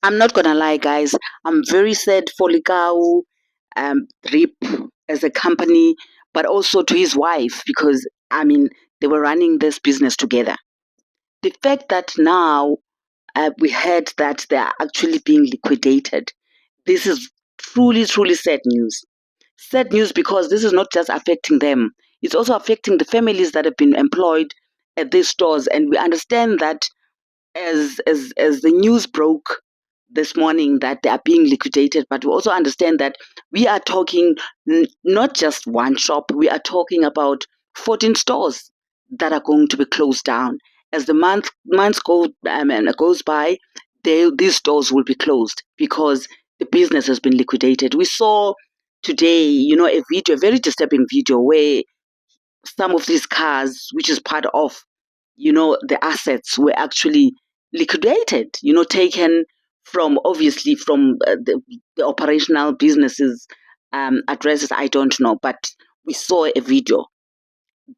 I'm not gonna lie, guys. I'm very sad for Likau, Drip as a company, but also to his wife because they were running this business together. The fact that now we heard that they are actually being liquidated, this is truly, truly sad news. Sad news because this is not just affecting them; it's also affecting the families that have been employed at these stores, and we understand that as the news broke this morning that they are being liquidated, but we also understand that we are talking not just one shop, we are talking about 14 stores that are going to be closed down. As the months goes by, these stores will be closed because the business has been liquidated. We saw today, a video, a very disturbing video where some of these cars, which is part of, the assets were actually liquidated, taken from obviously from the operational businesses addresses. I don't know, but we saw a video.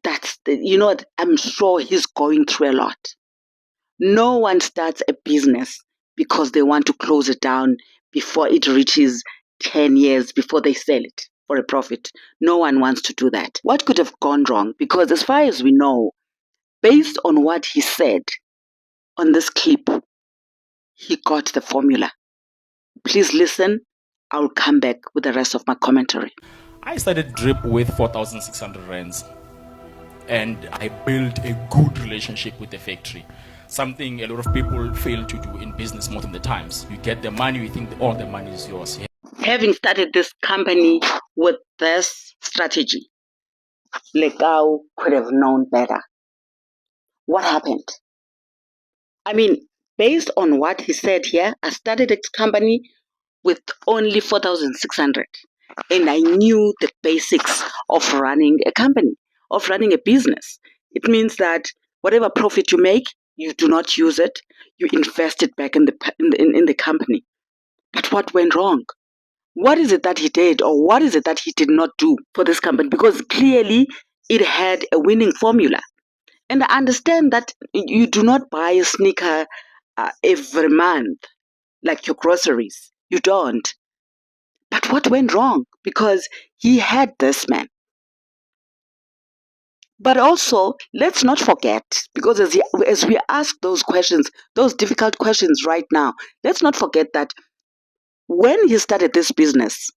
I'm sure he's going through a lot. No one starts a business because they want to close it down before it reaches 10 years before they sell it for a profit. No one wants to do that. What could have gone wrong? Because as far as we know, based on what he said on this clip, he got the formula. Please listen. I'll come back with the rest of my commentary. I started Drip with 4,600 rands, and I built a good relationship with the factory. Something a lot of people fail to do in business most of the times. You get the money, you think all the money is yours. Having started this company with this strategy, Lekau could have known better. What happened? Based on what he said here, I started this company with only 4,600. And I knew the basics of running a company, of running a business. It means that whatever profit you make, you do not use it, you invest it back in the company. But what went wrong? What is it that he did, or what is it that he did not do for this company? Because clearly it had a winning formula. And I understand that you do not buy a sneaker every month like your groceries. You don't. But what went wrong? Because he had this man. But also, let's not forget, because as we ask those questions, those difficult questions right now, let's not forget that when he started this business,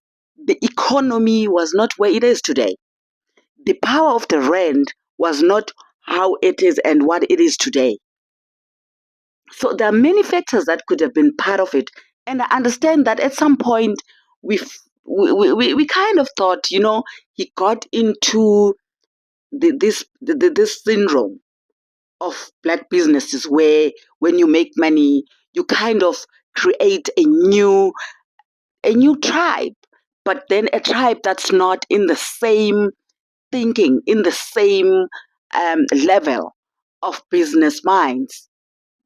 the economy was not where it is today. The power of the rand was not how it is and what it is today. So there are many factors that could have been part of it. And I understand that at some point we kind of thought, he got into this syndrome of black businesses where when you make money, you kind of create a new tribe, but then a tribe that's not in the same thinking, in the same level of business minds.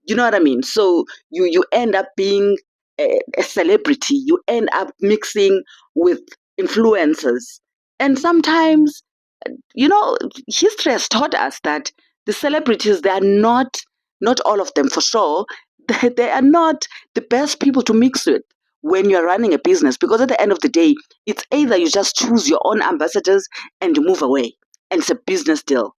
You know what I mean? So you end up being a celebrity. You end up mixing with influencers. And sometimes, you know, history has taught us that the celebrities, they are not all of them for sure, they are not the best people to mix with when you're running a business. Because at the end of the day, it's either you just choose your own ambassadors and you move away. And it's a business deal.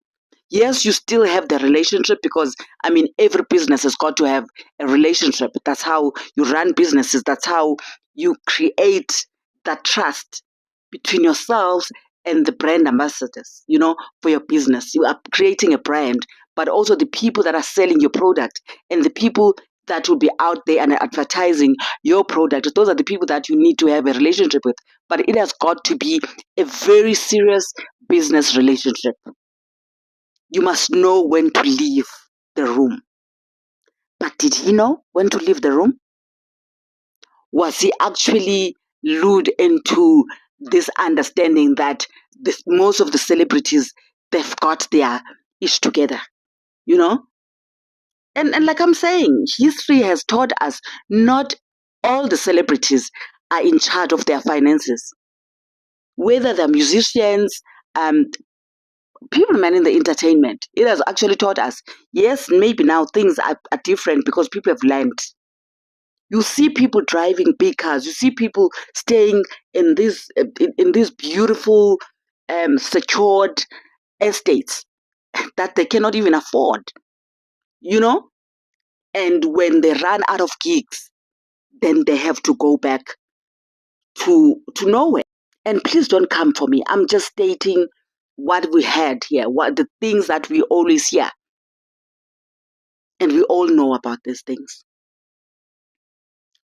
Yes, you still have the relationship because every business has got to have a relationship. That's how you run businesses. That's how you create that trust between yourselves and the brand ambassadors, for your business. You are creating a brand, but also the people that are selling your product and the people that will be out there and advertising your product. Those are the people that you need to have a relationship with. But it has got to be a very serious business relationship. You must know when to leave the room. But did he know when to leave the room? Was he actually lured into this understanding that most of the celebrities, they've got their ish together, you know? And like I'm saying, history has taught us not all the celebrities are in charge of their finances. Whether they're musicians, people manning the entertainment, it has actually taught us, yes, maybe now things are different because people have learned. You see people driving big cars. You see people staying in these beautiful, secured estates that they cannot even afford. You know, and when they run out of gigs, then they have to go back to nowhere. And please don't come for me. I'm just stating what we had here, what the things that we always hear, and we all know about these things.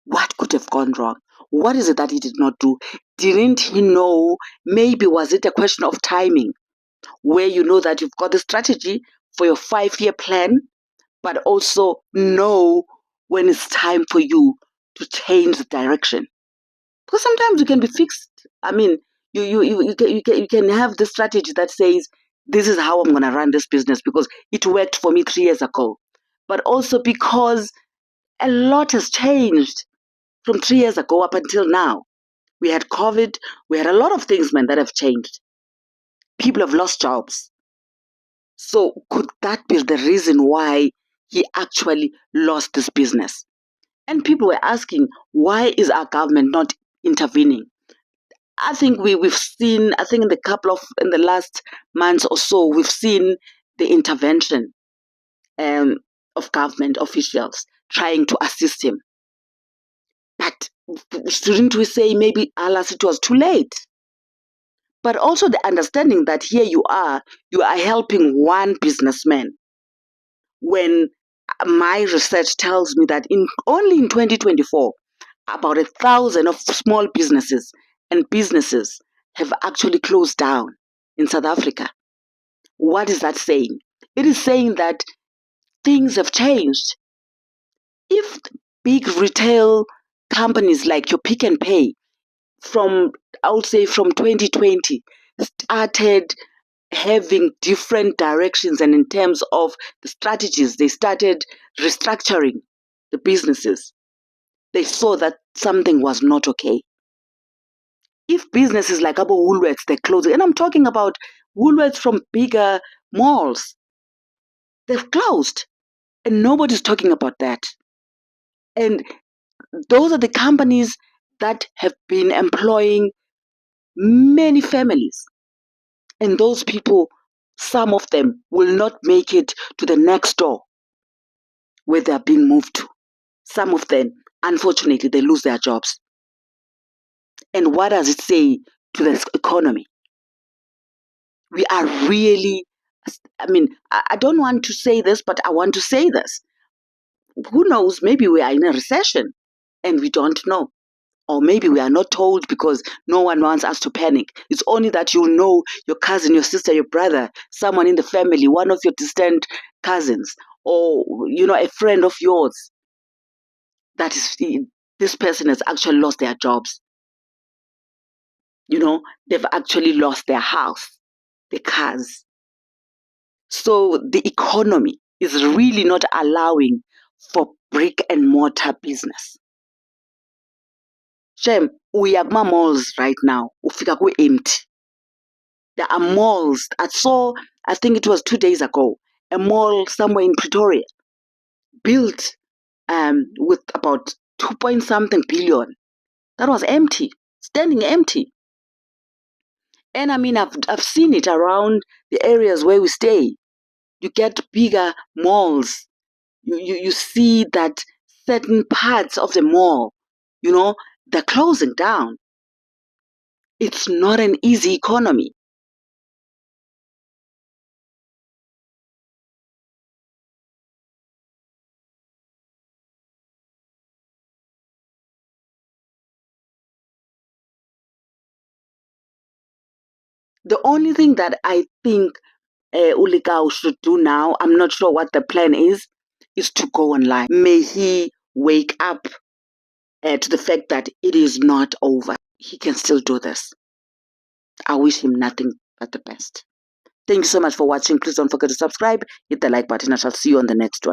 What could have gone wrong? What is it that he did not do? Didn't he know? Maybe was it a question of timing, where you know that you've got the strategy for your 5-year plan, but also know when it's time for you to change the direction? Because sometimes you can be fixed. I mean, you can have the strategy that says, this is how I'm going to run this business because it worked for me 3 years ago. But also because a lot has changed from 3 years ago up until now. We had COVID. We had a lot of things, man, that have changed. People have lost jobs. So could that be the reason why he actually lost this business? And people were asking, why is our government not intervening? I think we've seen, I think in the last months or so, we've seen the intervention of government officials trying to assist him. But shouldn't we say maybe, alas, it was too late? But also the understanding that here you are helping one businessman, when my research tells me that only in 2024, about 1,000 of small businesses and businesses have actually closed down in South Africa. What is that saying? It is saying that things have changed. If big retail companies like your Pick n Pay, I would say from 2020, started having different directions, and in terms of the strategies, they started restructuring the businesses. They saw that something was not okay. If businesses like Abo Woolworths, they're closing, and I'm talking about Woolworths from bigger malls, they've closed, and nobody's talking about that. And those are the companies that have been employing many families. And those people, some of them will not make it to the next door where they're being moved to. Some of them, unfortunately, they lose their jobs. And what does it say to the economy? We are really, I don't want to say this, but I want to say this. Who knows? Maybe we are in a recession and we don't know. Or maybe we are not told because no one wants us to panic. It's only that you know your cousin, your sister, your brother, someone in the family, one of your distant cousins, or a friend of yours, that is, this person has actually lost their jobs. They've actually lost their house, their cars. So the economy is really not allowing for brick and mortar business. Shem, we have malls right now. Ufika ku empty. There are malls. I think it was 2 days ago, a mall somewhere in Pretoria, built with about 2 point something billion. That was empty, standing empty. And I've seen it around the areas where we stay. You get bigger malls. You see that certain parts of the mall, they're closing down. It's not an easy economy. The only thing that I think Ulikau should do now, I'm not sure what the plan is to go online. May he wake up to the fact that it is not over. He can still do this. I wish him nothing but the best. Thank you so much for watching. Please don't forget to subscribe, hit the like button. I shall see you on the next one.